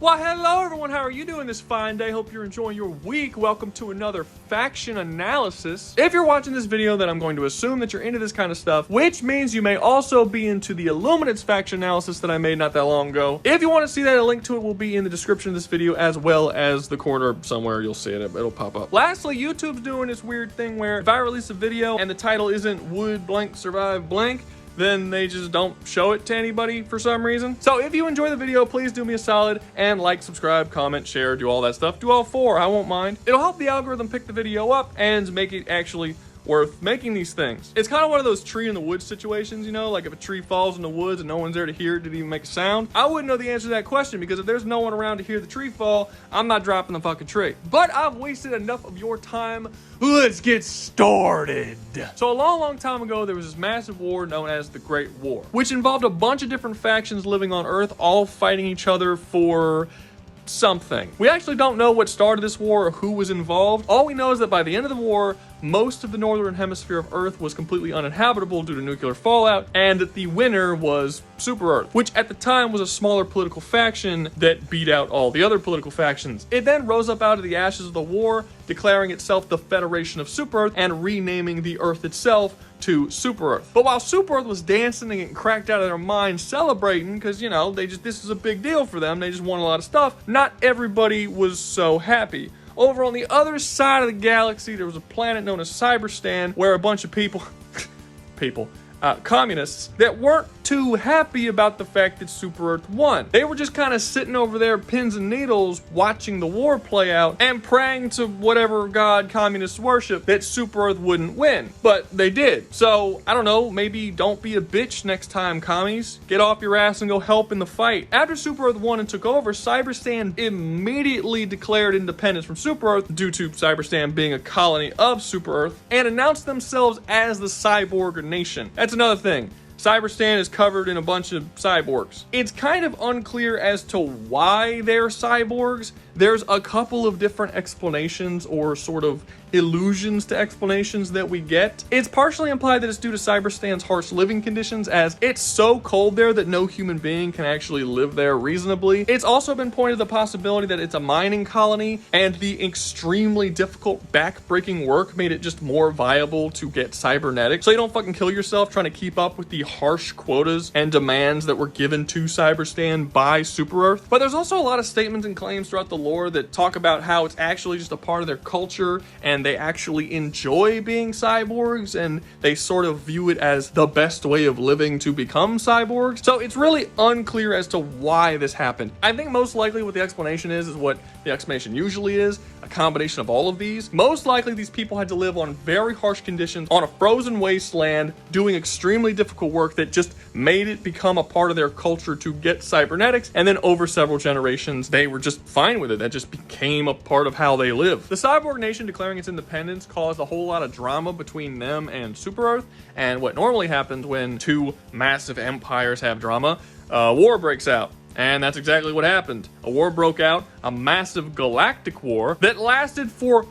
Well, hello everyone, how are you doing this fine day? Hope you're enjoying your week. Welcome to another faction analysis. If you're watching this video, then I'm going to assume that you're into this kind of stuff, which means you may also be into the Automoton faction analysis that I made not that long ago. If you want to see that, a link to it will be in the description of this video, as well as the corner somewhere. You'll see it, it'll pop up. Lastly, YouTube's doing this weird thing where if I release a video and the title isn't "Would blank survive blank," then they just don't show it to anybody for some reason. So if you enjoy the video, please do me a solid and like, subscribe, comment, share, do all that stuff. Do all four, I won't mind. It'll help the algorithm pick the video up and make it actually worth making these things. It's kind of one of those tree in the woods situations, you know, like if a tree falls in the woods and no one's there to hear it, did it even make a sound? I wouldn't know the answer to that question, because if there's no one around to hear the tree fall, I'm not dropping the fucking tree. But I've wasted enough of your time. Let's get started. So a long time ago, there was this massive war known as the Great War, which involved a bunch of different factions living on Earth, all fighting each other for something. We actually don't know what started this war or who was involved. All we know is that by the end of the war, most of the northern hemisphere of Earth was completely uninhabitable due to nuclear fallout, and that the winner was Super Earth, which at the time was a smaller political faction that beat out all the other political factions. It then rose up out of the ashes of the war, declaring itself the Federation of Super Earth and renaming the Earth itself to Super Earth. But while Super Earth was dancing and getting cracked out of their minds celebrating, because, you know, this is a big deal for them, they just won a lot of stuff, not everybody was so happy. Over on the other side of the galaxy, there was a planet known as Cyberstan, where a bunch of communists that weren't too happy about the fact that Super Earth won. They were just kind of sitting over there, pins and needles, watching the war play out and praying to whatever god communists worship that Super Earth wouldn't win. But they did. So, I don't know, maybe don't be a bitch next time, commies. Get off your ass and go help in the fight. After Super Earth won and took over, Cyberstan immediately declared independence from Super Earth due to Cyberstan being a colony of Super Earth, and announced themselves as the Cyborg Nation. That's another thing. Cyberstan is covered in a bunch of cyborgs. It's kind of unclear as to why they're cyborgs. There's a couple of different explanations, or sort of illusions to explanations, that we get. It's partially implied that it's due to Cyberstan's harsh living conditions, as it's so cold there that no human being can actually live there reasonably. It's also been pointed to the possibility that it's a mining colony, and the extremely difficult back-breaking work made it just more viable to get cybernetics, so you don't fucking kill yourself trying to keep up with the harsh quotas and demands that were given to Cyberstan by Super Earth. But there's also a lot of statements and claims throughout the lore that talk about how it's actually just a part of their culture, and they actually enjoy being cyborgs, and they sort of view it as the best way of living to become cyborgs. So it's really unclear as to why this happened. I think most likely what the explanation is what the explanation usually is, a combination of all of these. Most likely these people had to live on very harsh conditions on a frozen wasteland, doing extremely difficult work that just made it become a part of their culture to get cybernetics, and then over several generations they were just fine with it. That just became a part of how they live. The Cyborg Nation declaring its independence caused a whole lot of drama between them and Super Earth, and what normally happens when two massive empires have drama, war breaks out. And that's exactly what happened. A war broke out, a massive galactic war that lasted for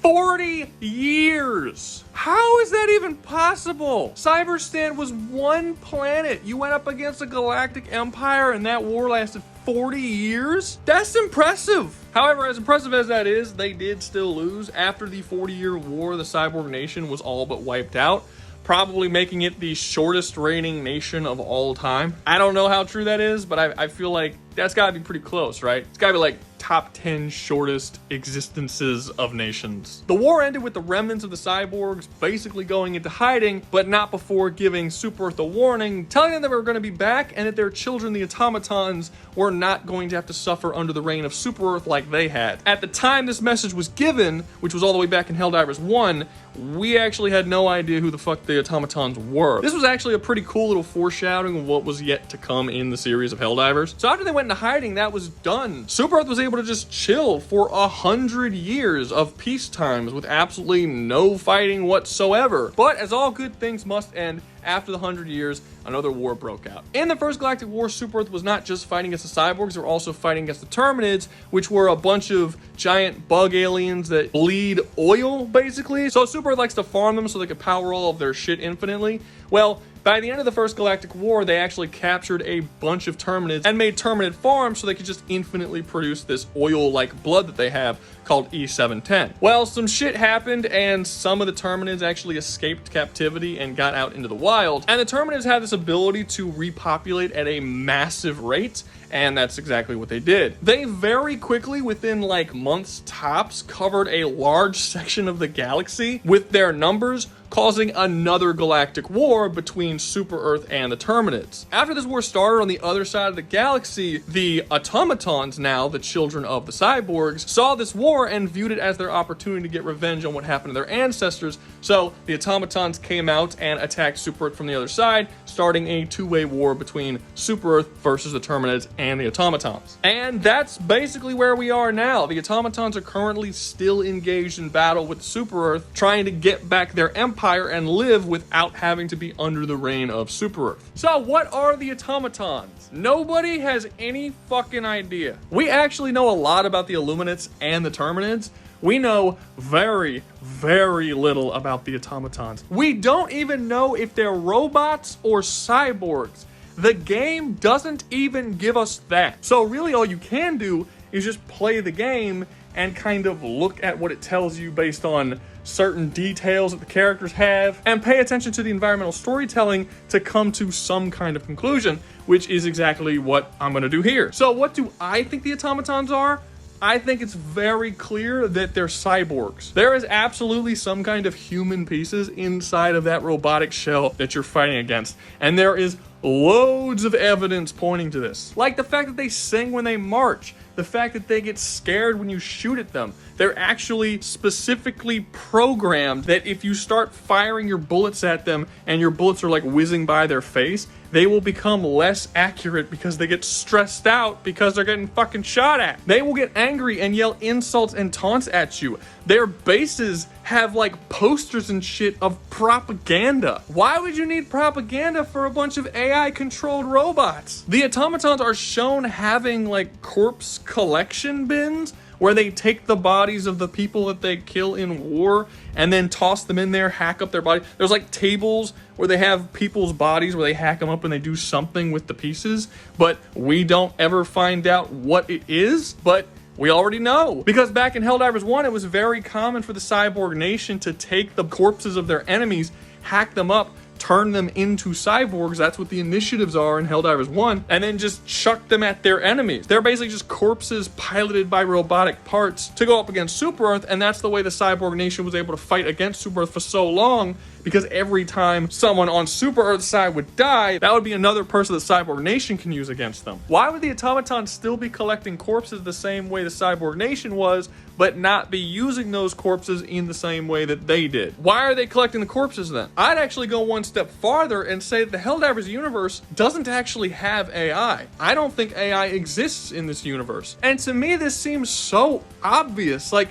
40 years. How is that even possible? Cyberstan was one planet. You went up against a galactic empire and that war lasted 40 years? That's impressive. However, as impressive as that is, they did still lose. After the 40-year war, the Cyborg Nation was all but wiped out, probably making it the shortest reigning nation of all time. I don't know how true that is, but I feel like that's gotta be pretty close, right? It's gotta be like top 10 shortest existences of nations. The war ended with the remnants of the cyborgs basically going into hiding, but not before giving Super Earth a warning, telling them that they were going to be back and that their children, the Automatons, were not going to have to suffer under the reign of Super Earth like they had. At the time this message was given, which was all the way back in Helldivers 1, we actually had no idea who the fuck the Automatons were. This was actually a pretty cool little foreshadowing of what was yet to come in the series of Helldivers. So after they went into hiding, that was done. Super Earth was able to just chill for 100 years of peace times with absolutely no fighting whatsoever. But as all good things must end, after the 100 years, another war broke out. In the First Galactic War, Super Earth was not just fighting against the cyborgs, they were also fighting against the Terminids, which were a bunch of giant bug aliens that bleed oil, basically. So Super Earth likes to farm them so they can power all of their shit infinitely. Well, By the end of the First Galactic War, they actually captured a bunch of Terminids and made Terminid farms so they could just infinitely produce this oil-like blood that they have called E710. Well, some shit happened and some of the Terminids actually escaped captivity and got out into the wild. And the Terminids have this ability to repopulate at a massive rate, and that's exactly what they did. They very quickly, within like months tops, covered a large section of the galaxy with their numbers, causing another galactic war between Super Earth and the Terminids. After this war started on the other side of the galaxy, the Automatons, now the children of the cyborgs, saw this war and viewed it as their opportunity to get revenge on what happened to their ancestors. So the Automatons came out and attacked Super Earth from the other side, starting a two-way war between Super Earth versus the Terminids and the Automatons. And that's basically where we are now. The Automatons are currently still engaged in battle with Super Earth, trying to get back their empire and live without having to be under the reign of Super Earth. So what are the Automatons? Nobody has any fucking idea. We actually know a lot about the Illuminates and the Terminids. We know very, very little about the Automatons. We don't even know if they're robots or cyborgs. The game doesn't even give us that. So really all you can do is just play the game and kind of look at what it tells you based on certain details that the characters have, and pay attention to the environmental storytelling to come to some kind of conclusion, which is exactly what I'm gonna do here. So what do I think the Automatons are? I think it's very clear that they're cyborgs. There is absolutely some kind of human pieces inside of that robotic shell that you're fighting against, and there is loads of evidence pointing to this. Like the fact that they sing when they march, the fact that they get scared when you shoot at them. They're actually specifically programmed that if you start firing your bullets at them and your bullets are like whizzing by their face, they will become less accurate because they get stressed out because they're getting fucking shot at. They will get angry and yell insults and taunts at you. Their bases have like posters and shit of propaganda. Why would you need propaganda for a bunch of AI controlled robots? The Automatons are shown having like corpse collection bins where they take the bodies of the people that they kill in war and then toss them in there, hack up their body. There's like tables where they have people's bodies where they hack them up and they do something with the pieces, but we don't ever find out what it is, but we already know. Because back in Helldivers 1, it was very common for the Cyborg Nation to take the corpses of their enemies, hack them up, turn them into cyborgs. That's what the initiatives are in Helldivers 1, and then just chuck them at their enemies. They're basically just corpses piloted by robotic parts to go up against Super Earth, and that's the way the Cyborg Nation was able to fight against Super Earth for so long, because every time someone on Super Earth's side would die, that would be another person the Cyborg Nation can use against them. Why would the Automatons still be collecting corpses the same way the Cyborg Nation was, but not be using those corpses in the same way that they did? Why are they collecting the corpses then? I'd actually go one step farther and say that the Helldivers universe doesn't actually have AI. I don't think AI exists in this universe. And to me, this seems so obvious. Like,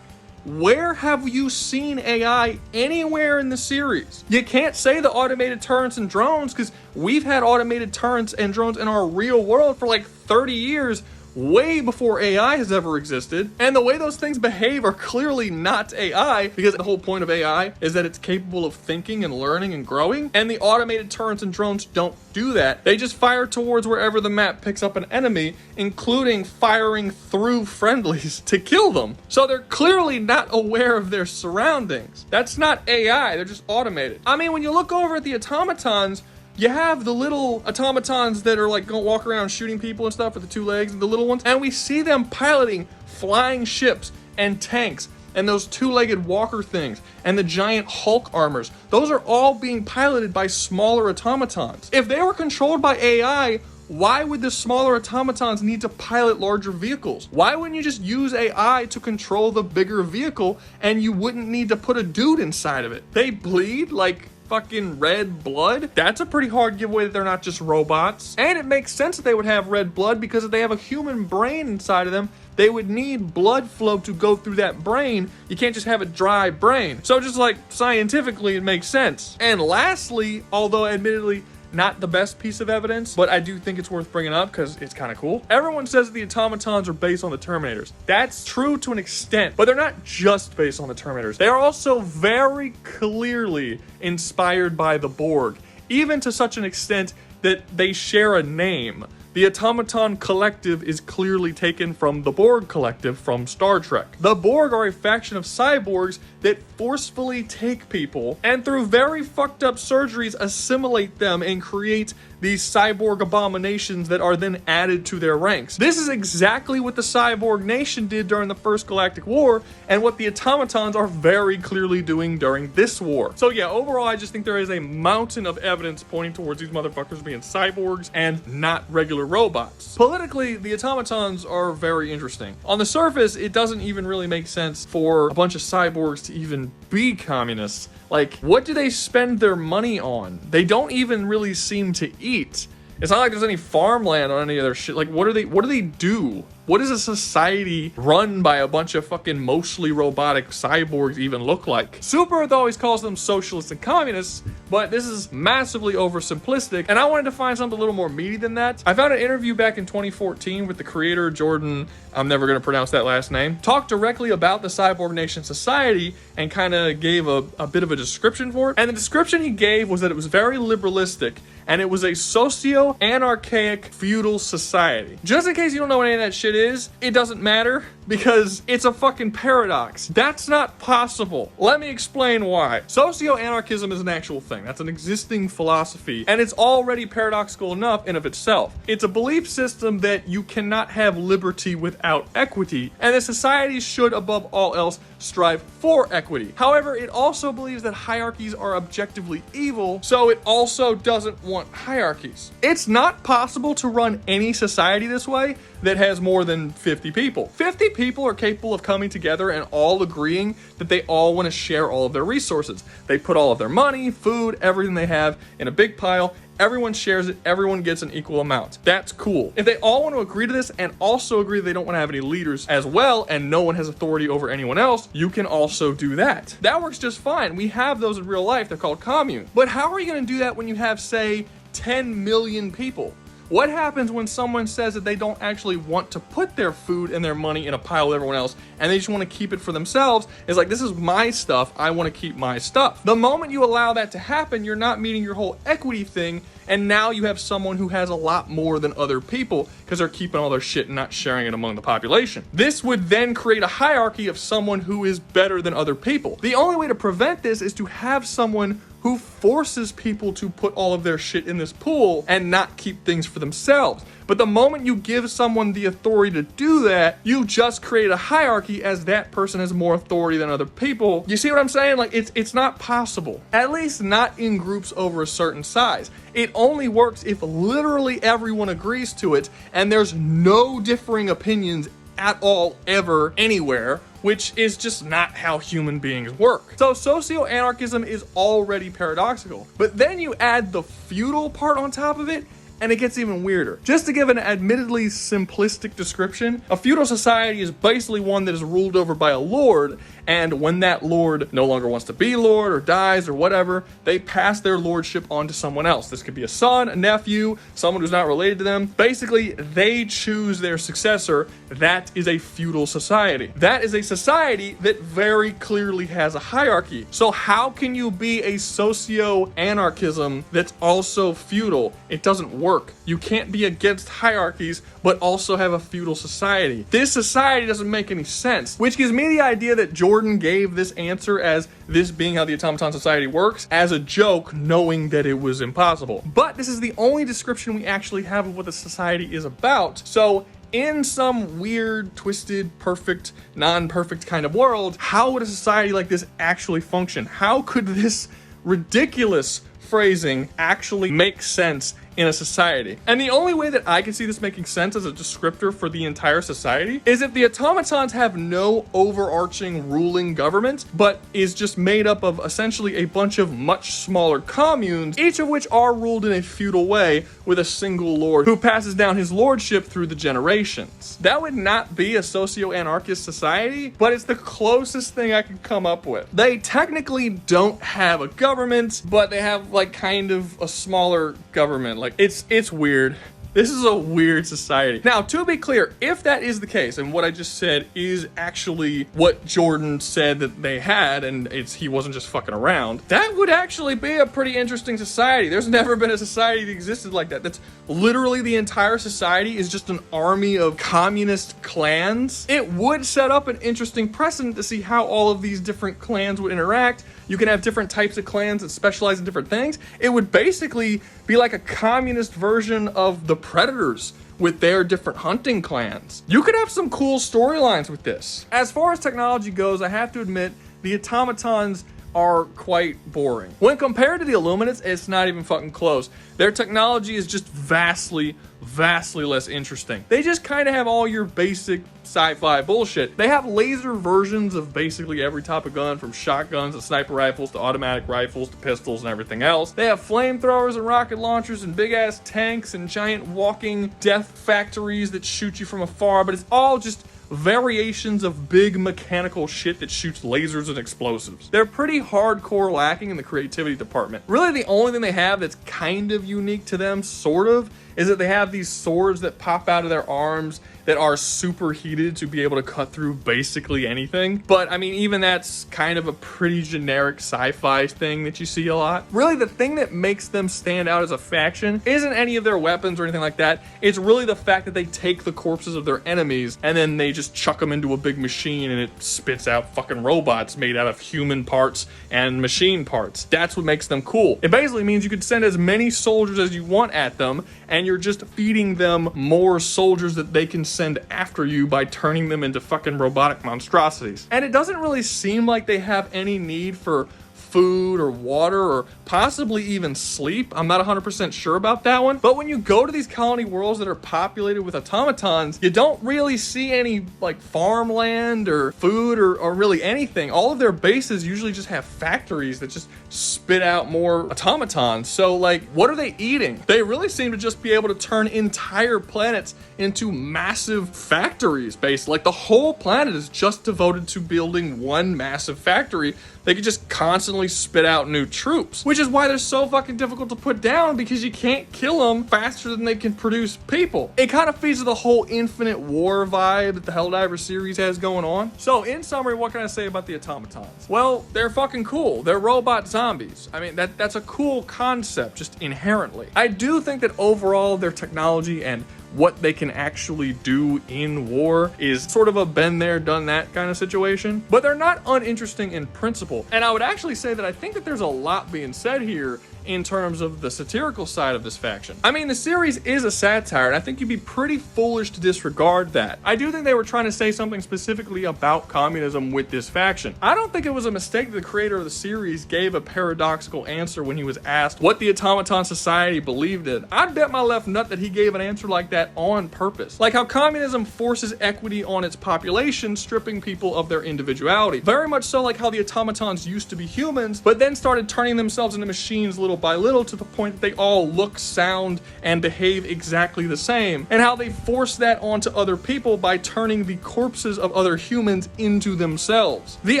where have you seen AI anywhere in the series? You can't say the automated turrets and drones, because we've had automated turrets and drones in our real world for like 30 years, way before AI has ever existed. And the way those things behave are clearly not AI, because the whole point of AI is that it's capable of thinking and learning and growing. And the automated turrets and drones don't do that. They just fire towards wherever the map picks up an enemy, including firing through friendlies to kill them. So they're clearly not aware of their surroundings. That's not AI, they're just automated. I mean, when you look over at the Automatons, you have the little automatons that are like going to walk around shooting people and stuff with the two legs, the little ones, and we see them piloting flying ships and tanks and those two-legged walker things and the giant Hulk armors. Those are all being piloted by smaller automatons. If they were controlled by AI, why would the smaller automatons need to pilot larger vehicles? Why wouldn't you just use AI to control the bigger vehicle and you wouldn't need to put a dude inside of it? They bleed like fucking red blood? That's a pretty hard giveaway that they're not just robots. And it makes sense that they would have red blood, because if they have a human brain inside of them, they would need blood flow to go through that brain. You can't just have a dry brain. So just like scientifically, it makes sense. And lastly, although admittedly not the best piece of evidence, but I do think it's worth bringing up because it's kind of cool. Everyone says that the Automatons are based on the Terminators. That's true to an extent, but they're not just based on the Terminators. They are also very clearly inspired by the Borg. even to such an extent that they share a name. The Automoton Collective is clearly taken from the Borg Collective from Star Trek. The Borg are a faction of cyborgs that forcefully take people and through very fucked up surgeries assimilate them and create these cyborg abominations that are then added to their ranks. This is exactly what the Cyborg Nation did during the First Galactic War and what the Automatons are very clearly doing during this war. So yeah, overall I just think there is a mountain of evidence pointing towards these motherfuckers being cyborgs and not regular robots. Politically, the Automatons are very interesting. On the surface, it doesn't even really make sense for a bunch of cyborgs to even be communists. Like, what do they spend their money on? They don't even really seem to eat. It's not like there's any farmland on any of their shit. Like, what do they do? What does a society run by a bunch of fucking mostly robotic cyborgs even look like? Super Earth always calls them socialists and communists, but this is massively oversimplistic, and I wanted to find something a little more meaty than that. I found an interview back in 2014 with the creator, Jordan, I'm never going to pronounce that last name, talked directly about the Cyborg Nation Society and kind of gave a bit of a description for it. And the description he gave was that it was very liberalistic, and it was a socio-anarchaic feudal society. Just in case you don't know what any of that shit is, it doesn't matter because it's a fucking paradox. That's not possible. Let me explain why. Socio-anarchism is an actual thing. That's an existing philosophy, and it's already paradoxical enough in of itself. It's a belief system that you cannot have liberty without equity, and that society should, above all else, strive for equity. However, it also believes that hierarchies are objectively evil, so it also doesn't want hierarchies. It's not possible to run any society this way that has more than 50 people. 50 people are capable of coming together and all agreeing that they all want to share all of their resources. They put all of their money, food, everything they have in a big pile. Everyone shares it, everyone gets an equal amount. That's cool. If they all want to agree to this and also agree that they don't want to have any leaders as well and no one has authority over anyone else, you can also do that. That works just fine. We have those in real life. They're called communes. But how are you going to do that when you have, say, 10 million people? What happens when someone says that they don't actually want to put their food and their money in a pile with everyone else and they just want to keep it for themselves? It's like, this is my stuff, I want to keep my stuff. The moment you allow that to happen, you're not meeting your whole equity thing, and now you have someone who has a lot more than other people because they're keeping all their shit and not sharing it among the population. This would then create a hierarchy of someone who is better than other people. The only way to prevent this is to have someone who forces people to put all of their shit in this pool and not keep things for themselves. But the moment you give someone the authority to do that, you just create a hierarchy as that person has more authority than other people. You see what I'm saying? Like, it's not possible. At least not in groups over a certain size. It only works if literally everyone agrees to it and there's no differing opinions at all, ever, anywhere, which is just not how human beings work. So socio-anarchism is already paradoxical, but then you add the feudal part on top of it, and it gets even weirder. Just to give an admittedly simplistic description, a feudal society is basically one that is ruled over by a lord, and when that lord no longer wants to be lord or dies or whatever, they pass their lordship on to someone else. This could be a son, a nephew, someone who's not related to them. Basically, they choose their successor. That is a feudal society. That is a society that very clearly has a hierarchy. So how can you be a socio-anarchism that's also feudal? It doesn't work. You can't be against hierarchies but also have a feudal society. This society doesn't make any sense, which gives me the idea that Jordan gave this answer as this being how the Automaton Society works as a joke, knowing that it was impossible. But this is the only description we actually have of what the society is about. So in some weird, twisted, perfect, non-perfect kind of world, how would a society like this actually function? How could this ridiculous phrasing actually make sense in a society? And the only way that I can see this making sense as a descriptor for the entire society is if the automatons have no overarching ruling government, but is just made up of essentially a bunch of much smaller communes, each of which are ruled in a feudal way with a single lord who passes down his lordship through the generations. That would not be a socio-anarchist society, but it's the closest thing I could come up with. They technically don't have a government, but they have like kind of a smaller government. Like, it's weird. This is a weird society. Now, to be clear, if that is the case, and what I just said is actually what Jordan said that they had, and he wasn't just fucking around, that would actually be a pretty interesting society. There's never been a society that existed like that. That's literally the entire society is just an army of communist clans. It would set up an interesting precedent to see how all of these different clans would interact. You can have different types of clans that specialize in different things. It would basically be like a communist version of the Predators with their different hunting clans. You could have some cool storylines with this. As far as technology goes, I have to admit, the automatons are quite boring. When compared to the Illuminates, it's not even fucking close. Their technology is just vastly less interesting. They just kind of have all your basic sci-fi bullshit. They have laser versions of basically every type of gun, from shotguns to sniper rifles to automatic rifles to pistols and everything else. They have flamethrowers and rocket launchers and big ass tanks and giant walking death factories that shoot you from afar, but it's all just variations of big mechanical shit that shoots lasers and explosives. They're pretty hardcore lacking in the creativity department. Really, the only thing they have that's kind of unique to them, sort of, is that they have these swords that pop out of their arms that are superheated to be able to cut through basically anything. But I mean, even that's kind of a pretty generic sci-fi thing that you see a lot. Really, the thing that makes them stand out as a faction isn't any of their weapons or anything like that. It's really the fact that they take the corpses of their enemies and then they just chuck them into a big machine and it spits out fucking robots made out of human parts and machine parts. That's what makes them cool. It basically means you could send as many soldiers as you want at them, and you're just feeding them more soldiers that they can send after you by turning them into fucking robotic monstrosities. And it doesn't really seem like they have any need for food or water or possibly even sleep. I'm not 100% sure about that one. But when you go to these colony worlds that are populated with automatons, you don't really see any like farmland or food or really anything. All of their bases usually just have factories that just spit out more automatons. So like, what are they eating? They really seem to just be able to turn entire planets into massive factories. Basically, like the whole planet is just devoted to building one massive factory. They could just constantly spit out new troops, which is why they're so fucking difficult to put down, because you can't kill them faster than they can produce people. It kind of feeds to the whole infinite war vibe that the Helldivers series has going on. So in summary, what can I say about the automatons? Well, they're fucking cool. They're robot zombies. I mean, that's a cool concept just inherently. I do think that overall their technology and what they can actually do in war is sort of a been there, done that kind of situation, but they're not uninteresting in principle. And I would actually say that I think that there's a lot being said here in terms of the satirical side of this faction. I mean, the series is a satire, and I think you'd be pretty foolish to disregard that. I do think they were trying to say something specifically about communism with this faction. I don't think it was a mistake that the creator of the series gave a paradoxical answer when he was asked what the Automaton Society believed in. I'd bet my left nut that he gave an answer like that on purpose. Like how communism forces equity on its population, stripping people of their individuality. Very much so like how the automatons used to be humans, but then started turning themselves into machines little by little to the point that they all look, sound, and behave exactly the same, and how they force that onto other people by turning the corpses of other humans into themselves. The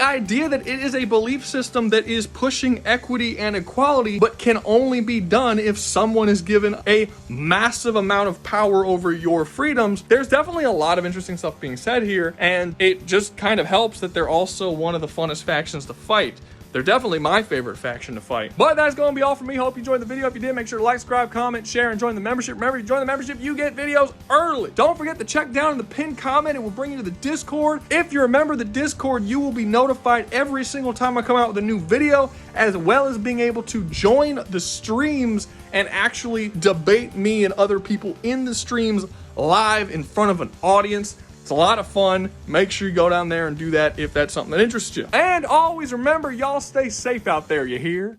idea that it is a belief system that is pushing equity and equality, but can only be done if someone is given a massive amount of power over your freedoms. There's definitely a lot of interesting stuff being said here, and it just kind of helps that they're also one of the funnest factions to fight. They're definitely my favorite faction to fight. But that's going to be all from me. Hope you enjoyed the video. If you did, make sure to like, subscribe, comment, share, and join the membership. Remember, you join the membership, you get videos early. Don't forget to check down in the pinned comment. It will bring you to the Discord. If you're a member of the Discord, you will be notified every single time I come out with a new video, as well as being able to join the streams and actually debate me and other people in the streams live in front of an audience. It's a lot of fun. Make sure you go down there and do that if that's something that interests you. And always remember, y'all stay safe out there, you hear?